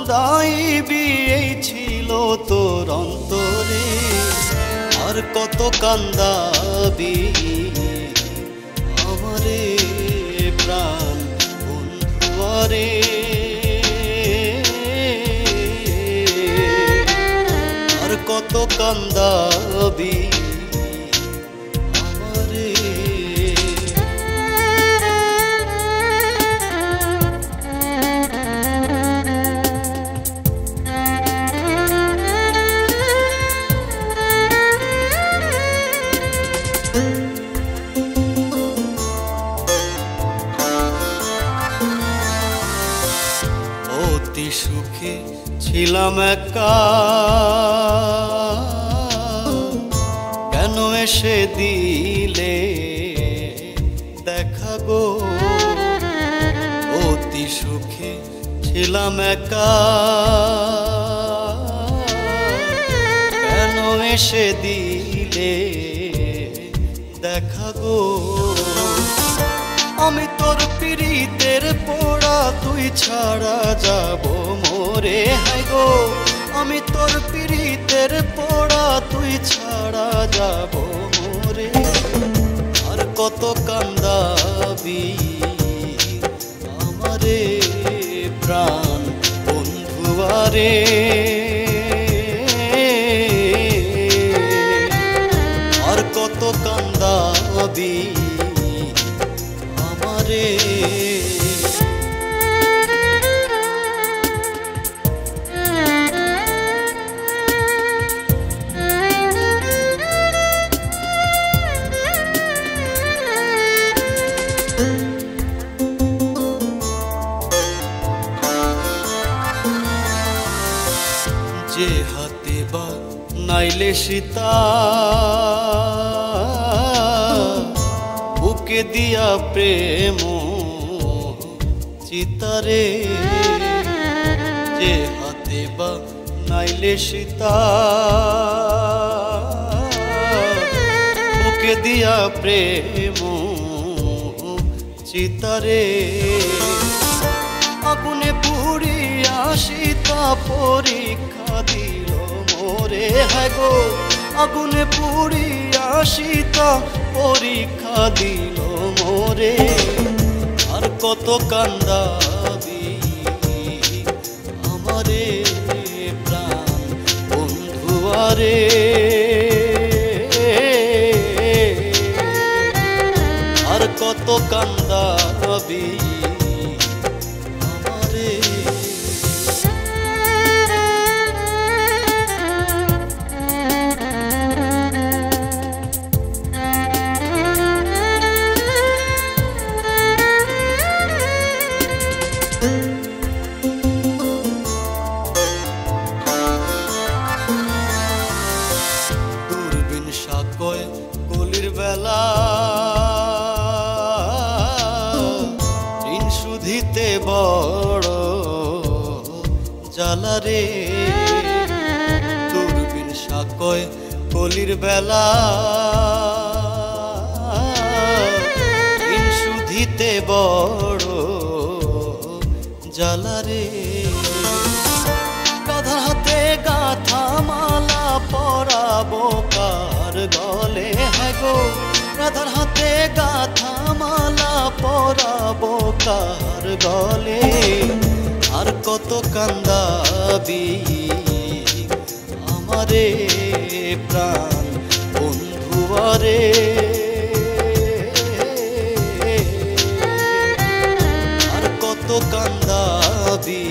কান্দাইবি এই ছিল তোর অন্তরে, আর কত কান্দাবি আমারে প্রাণ বন্ধুয়ারে। আর কত কান্দাবি আমারে। অতি সুখে ছিলাম একা, কেন এসে দিলে দেখা গো। অতি সুখে ছিলাম একা, কেন এসে দিলে দেখা গো। আমি তোর পিরিতের পোড়া, তুই ছাড়া যাব মোরে হায় গো। আমি তোর পিরিতের পোড়া, তুই ছাড়া যাব মোরে। আর কত কান্দাবি আমারে প্রাণ বন্ধুয়ারে। আর কত কান্দাবি আমারে। যে হাতে বা নাইলে সীতা, বুকে দিয়া প্রেম চিতারে। যে হাতে বা নাইলে সীতা, বুকে দিয়া প্রেম চিতারে। আগুনে পুড়িয়া সীতা পরীক্ষা দিল মোরে হায় গো। আগুনে পুড়িয়া সীতা পরীক্ষা দিল মোরে। আর কত কান্দাবি আমারে প্রাণ বন্ধুয়ারে। আর কত কান্দাবি আমারে। দূরবীন সাকয় কলির বেলা, ঋণ শুধিতে বড় জ্বালা রে। দূরবীন সাকয় কলির বেলা, ঋণ শুধিতে বড় জ্বালা রে। গাধার হাতে গাথা মালা পরাবো কার গলে হায় গো। রাধার হাতে গাথা মালা পরাবো কার গলে। আর কত কান্দাবি আমারে প্রাণ বন্ধুয়ারে। আর কত কান্দাবি